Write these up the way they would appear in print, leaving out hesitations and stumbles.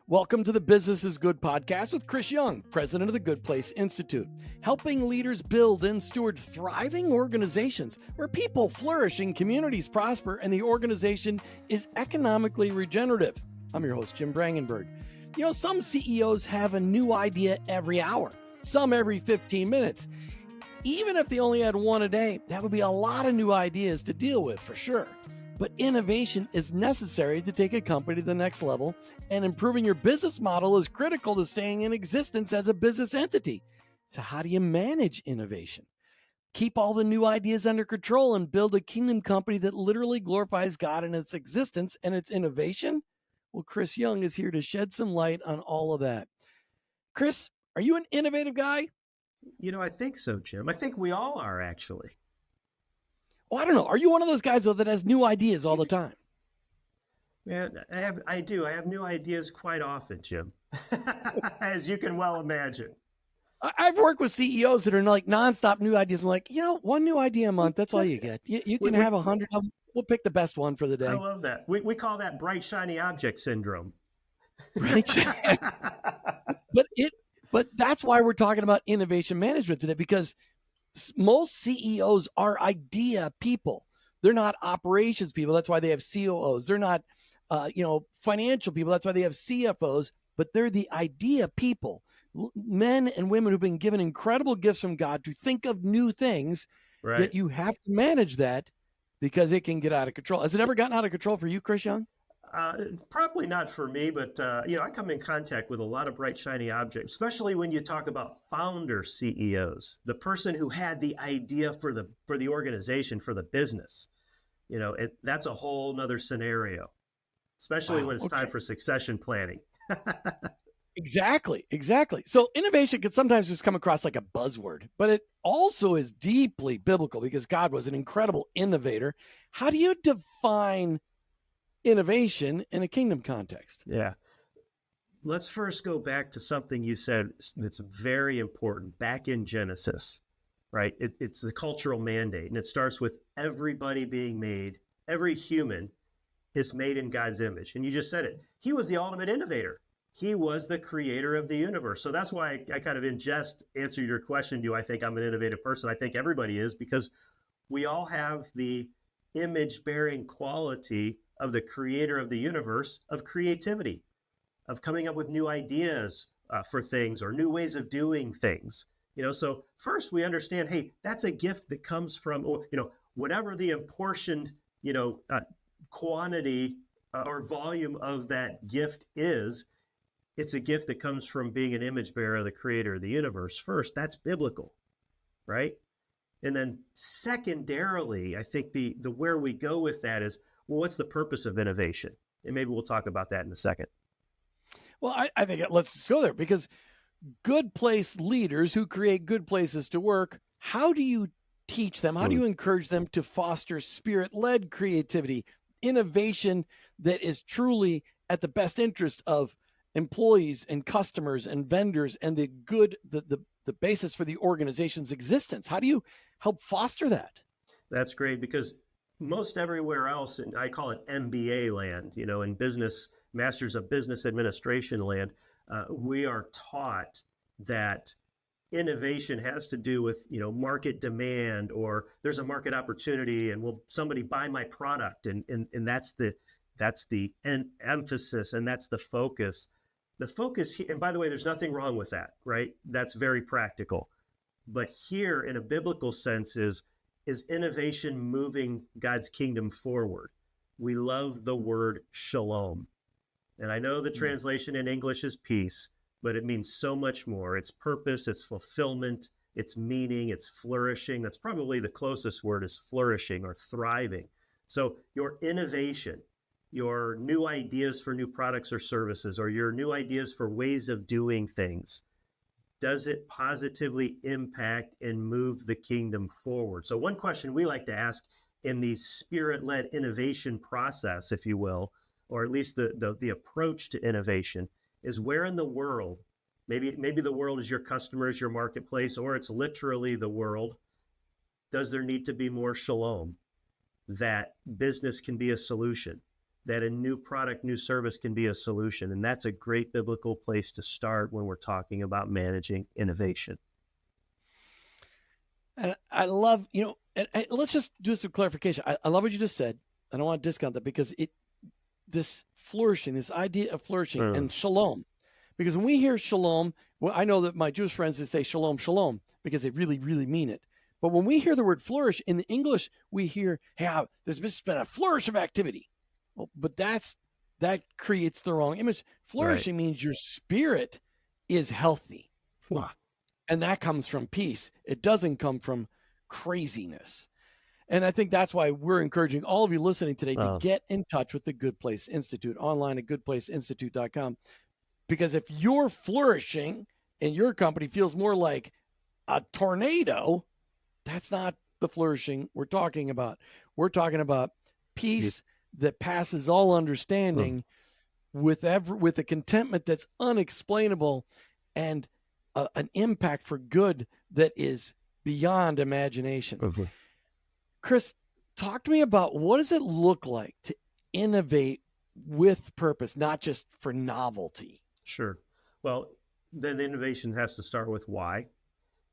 Welcome to the Business is Good podcast with Chris Young, president of the Good Place Institute, helping leaders build and steward thriving organizations where people flourish and communities prosper and the organization is economically regenerative. I'm your host, Jim Brangenberg. You know, some CEOs have a new idea every hour, some every 15 minutes. Even if they only had one a day, that would be a lot of new ideas to deal with for sure. But innovation is necessary to take a company to the next level, and improving your business model is critical to staying in existence as a business entity. So how do you manage innovation? Keep all the new ideas under control and build a kingdom company that literally glorifies God in its existence and its innovation? Well, Chris Young is here to shed some light on all of that. Chris, are you an innovative guy? I think so, Jim. I think we all are, actually. Well, I don't know. Are you one of those guys, though, that has new ideas all the time? Man, I do. I have new ideas quite often, Jim, as you can well imagine. I've worked with CEOs that are like nonstop new ideas. I'm like, one new idea a month. That's all you get. You can have 100 of them. We'll pick the best one for the day. I love that. We call that bright, shiny object syndrome. Right. But that's why we're talking about innovation management today, because most CEOs are idea people. They're not operations people. That's why they have COOs. They're not, financial people. That's why they have CFOs. But they're the idea people, men and women who've been given incredible gifts from God to think of new things. Right. That you have to manage that because it can get out of control. Has it ever gotten out of control for you, Chris Young? Probably not for me, but I come in contact with a lot of bright, shiny objects, especially when you talk about founder CEOs, the person who had the idea for the organization, for the business. That's a whole nother scenario, especially when it's time for succession planning. Exactly. So innovation can sometimes just come across like a buzzword, but it also is deeply biblical because God was an incredible innovator. How do you define innovation in a kingdom context? Yeah. Let's first go back to something you said that's very important back in Genesis, right? It's the cultural mandate, and it starts with everybody being made. Every human is made in God's image. And you just said it. He was the ultimate innovator. He was the creator of the universe. So that's why I kind of in jest answered your question, do I think I'm an innovative person? I think everybody is, because we all have the image-bearing quality of the creator of the universe, of creativity, of coming up with new ideas for things or new ways of doing things. So first we understand, hey, that's a gift that comes from, whatever the apportioned, quantity or volume of that gift is, it's a gift that comes from being an image bearer of the creator of the universe. First, that's biblical, right? And then secondarily, I think the where we go with that is, well, what's the purpose of innovation? And maybe we'll talk about that in a second. Well, I think let's just go there, because good place leaders who create good places to work, how do you teach them? How do you encourage them to foster spirit-led creativity, innovation that is truly at the best interest of employees and customers and vendors and the basis for the organization's existence? How do you help foster that? That's great, because most everywhere else, and I call it MBA land, in business, Masters of Business Administration land, we are taught that innovation has to do with, market demand, or there's a market opportunity and will somebody buy my product? And that's the emphasis, and that's the focus. The focus here, and by the way, there's nothing wrong with that, right? That's very practical. But here, in a biblical sense, is innovation moving God's kingdom forward? We love the word shalom. And I know the translation in English is peace, but it means so much more. It's purpose, it's fulfillment, it's meaning, it's flourishing. That's probably the closest word, is flourishing or thriving. So your innovation, your new ideas for new products or services, or your new ideas for ways of doing things, does it positively impact and move the kingdom forward? So one question we like to ask in the spirit-led innovation process, if you will, or at least the approach to innovation, is where in the world, maybe the world is your customers, your marketplace, or it's literally the world, does there need to be more shalom? That business can be a solution. that a new product, new service can be a solution. And that's a great biblical place to start when we're talking about managing innovation. And I love, and let's just do some clarification. I love what you just said. I don't want to discount that because this flourishing, this idea of flourishing and shalom, because when we hear shalom, well, I know that my Jewish friends, they say shalom, shalom, because they really, really mean it. But when we hear the word flourish in the English, we hear, hey, there's just been a flourish of activity. Well, but that creates the wrong image. Flourishing means your spirit is healthy. Wow. And that comes from peace. It doesn't come from craziness. And I think that's why we're encouraging all of you listening today to get in touch with the Good Place Institute online at goodplaceinstitute.com. Because if you're flourishing and your company feels more like a tornado, that's not the flourishing we're talking about. We're talking about peace that passes all understanding with a contentment that's unexplainable and an impact for good that is beyond imagination. Mm-hmm. Chris, talk to me about what does it look like to innovate with purpose, not just for novelty? Sure. Well, then the innovation has to start with why.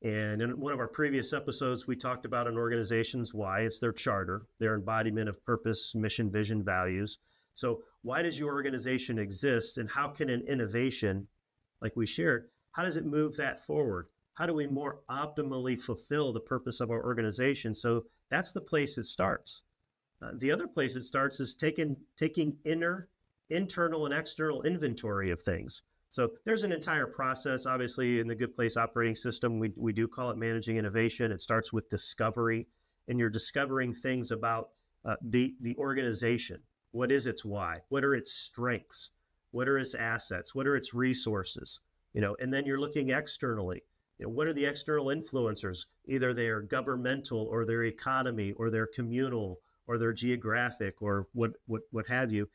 And in one of our previous episodes, we talked about an organization's why. It's their charter, their embodiment of purpose, mission, vision, values. So why does your organization exist, and how can an innovation, like we shared, how does it move that forward? How do we more optimally fulfill the purpose of our organization? So that's the place it starts. The other place it starts is taking internal and external inventory of things. So there's an entire process, obviously, in the Good Place operating system. We do call it managing innovation. It starts with discovery, and you're discovering things about the organization. What is its why? What are its strengths? What are its assets? What are its resources? And then you're looking externally. What are the external influencers? Either they are governmental, or their economy, or their communal, or their geographic, or what have you.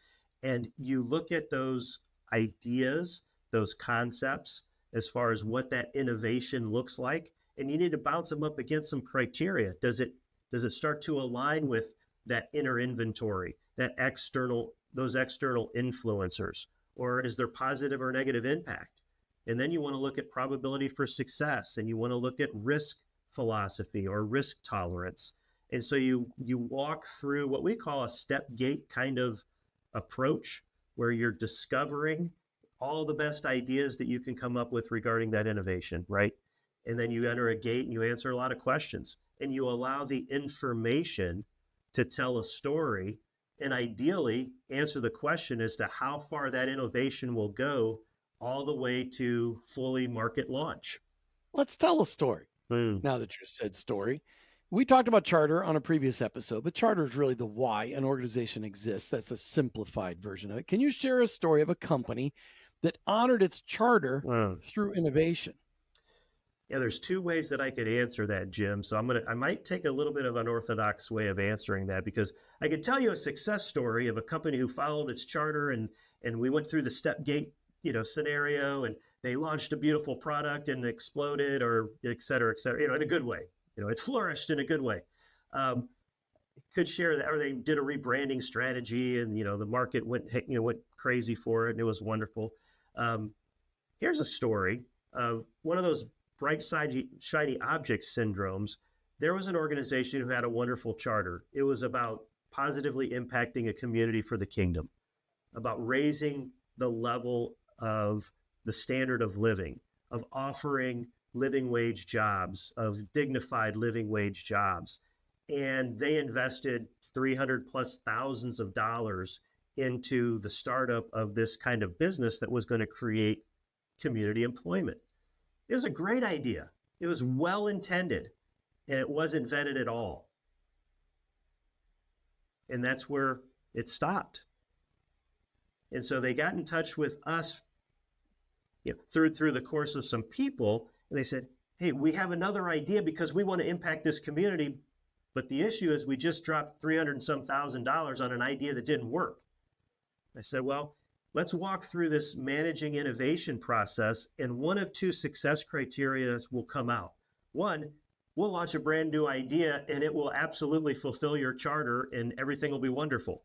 And you look at those ideas, those concepts, as far as what that innovation looks like, and you need to bounce them up against some criteria. Does it start to align with that inner inventory, those external influencers, or is there positive or negative impact? And then you want to look at probability for success, and you want to look at risk philosophy or risk tolerance. And so you walk through what we call a step gate kind of approach, where you're discovering all the best ideas that you can come up with regarding that innovation, right? And then you enter a gate and you answer a lot of questions, and you allow the information to tell a story, and ideally answer the question as to how far that innovation will go all the way to fully market launch. Let's tell a story. Now that you said story, we talked about charter on a previous episode, but charter is really the why an organization exists. That's a simplified version of it. Can you share a story of a company that honored its charter through innovation? Yeah, there's two ways that I could answer that, Jim. So I might take a little bit of an unorthodox way of answering that, because I could tell you a success story of a company who followed its charter, and we went through the step gate, scenario, and they launched a beautiful product and exploded, or et cetera, in a good way. It flourished in a good way. Could share that, or they did a rebranding strategy, and the market went crazy for it, and it was wonderful. Here's a story of one of those bright shiny object syndromes. There was an organization who had a wonderful charter. It was about positively impacting a community for the kingdom, about raising the level of the standard of living, of offering living wage jobs, of dignified living wage jobs. And they invested $300,000+ of dollars into the startup of this kind of business that was going to create community employment. It was a great idea. It was well intended, and it wasn't vetted at all. And that's where it stopped. And so they got in touch with us through the course of some people, and they said, hey, we have another idea because we want to impact this community, but the issue is we just dropped $300,000 on an idea that didn't work. I said, well, let's walk through this managing innovation process, and one of two success criteria will come out. One, we'll launch a brand new idea, and it will absolutely fulfill your charter, and everything will be wonderful.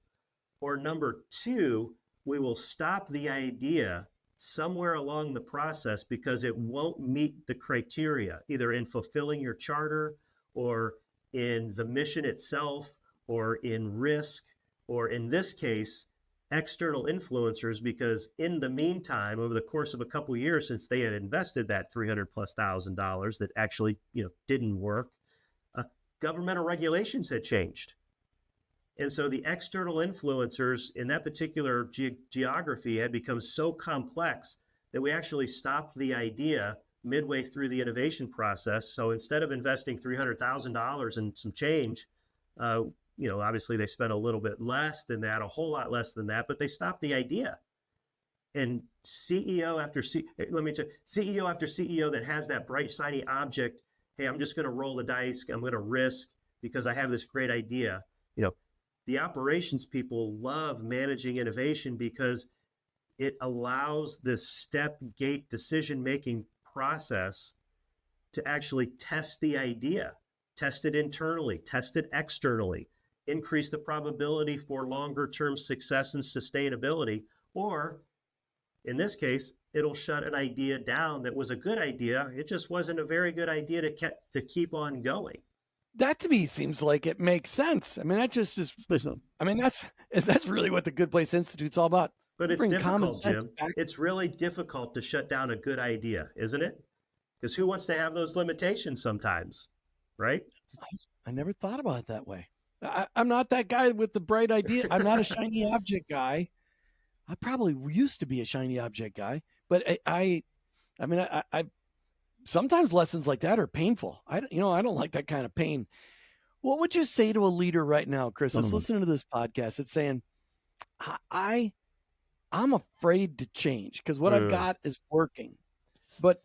Or number two, we will stop the idea somewhere along the process because it won't meet the criteria, either in fulfilling your charter or in the mission itself or in risk, or in this case, external influencers, because in the meantime, over the course of a couple of years since they had invested that $300,000+ that actually didn't work, governmental regulations had changed. And so the external influencers in that particular geography had become so complex that we actually stopped the idea midway through the innovation process. So instead of investing $300,000 and some change, obviously they spent a little bit less than that, a whole lot less than that, but they stopped the idea. And CEO after CEO that has that bright, shiny object, hey, I'm just going to roll the dice, I'm going to risk because I have this great idea. The operations people love managing innovation because it allows this step-gate decision-making process to actually test the idea, test it internally, test it externally, increase the probability for longer-term success and sustainability, or in this case, it'll shut an idea down that was a good idea. It just wasn't a very good idea to keep on going. That to me seems like it makes sense. I mean, that just is. I mean, that's really what the Good Place Institute's all about. But it's difficult, Jim. It's really difficult to shut down a good idea, isn't it? Because who wants to have those limitations sometimes, right? I never thought about it that way. I'm not that guy with the bright idea. I'm not a shiny object guy. I probably used to be a shiny object guy, but I sometimes lessons like that are painful. I don't like that kind of pain. What would you say to a leader right now, Chris, that's listening to this podcast? It's saying, I'm afraid to change because what I've got is working, but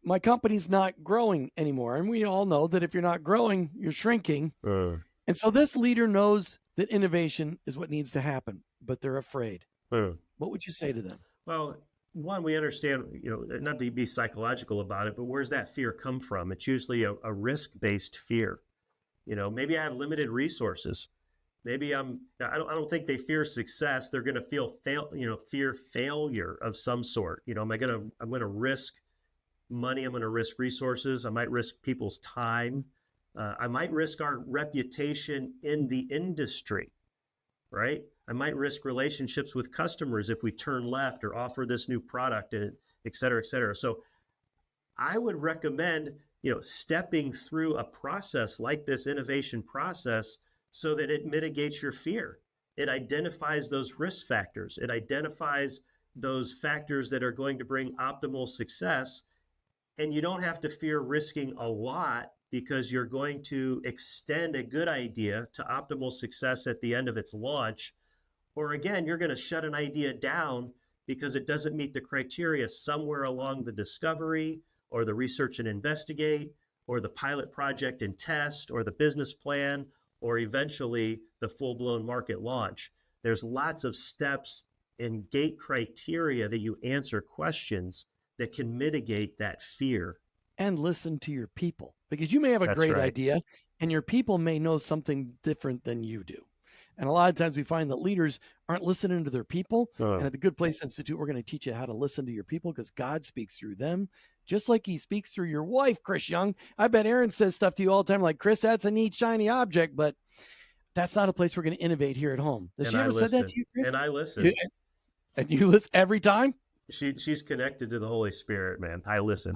my company's not growing anymore. And we all know that if you're not growing, you're shrinking. And so this leader knows that innovation is what needs to happen, but they're afraid. What would you say to them? Well, one, we understand, not to be psychological about it, but where's that fear come from? It's usually a risk-based fear. Maybe I have limited resources. Maybe I don't think they fear success. They're going to fear failure of some sort. I'm going to risk money. I'm going to risk resources. I might risk people's time. I might risk our reputation in the industry, right? I might risk relationships with customers if we turn left or offer this new product, and et cetera, et cetera. So I would recommend, stepping through a process like this innovation process so that it mitigates your fear. It identifies those risk factors. It identifies those factors that are going to bring optimal success. And you don't have to fear risking a lot because you're going to extend a good idea to optimal success at the end of its launch. Or again, you're going to shut an idea down because it doesn't meet the criteria somewhere along the discovery or the research and investigate or the pilot project and test or the business plan or eventually the full-blown market launch. There's lots of steps and gate criteria that you answer questions that can mitigate that fear. And listen to your people, because you may have a great idea and your people may know something different than you do. And a lot of times we find that leaders aren't listening to their people. And at the Good Place Institute, we're going to teach you how to listen to your people because God speaks through them, just like he speaks through your wife, Chris Young. I bet Aaron says stuff to you all the time like, Chris, that's a neat, shiny object, but that's not a place we're going to innovate here at home. Does she ever say that to you, Chris? And I listen. And you listen every time? She's connected to the Holy Spirit, man. I listen.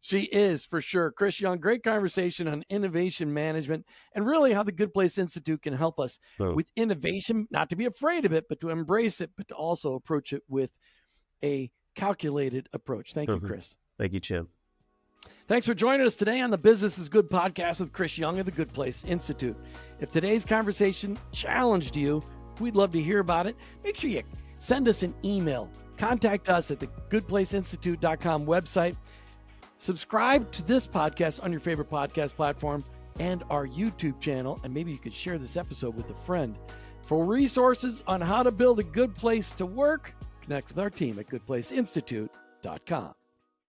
She is, for sure. Chris Young, great conversation on innovation management and really how the Good Place Institute can help us with innovation, not to be afraid of it, but to embrace it, but to also approach it with a calculated approach. Thank you, Chris. Thank you, Jim. Thanks for joining us today on the Business is Good podcast with Chris Young of the Good Place Institute. If today's conversation challenged you, we'd love to hear about it. Make sure you send us an email. Contact us at the goodplaceinstitute.com website. Subscribe to this podcast on your favorite podcast platform and our YouTube channel, and maybe you could share this episode with a friend. For resources on how to build a good place to work, connect with our team at goodplaceinstitute.com.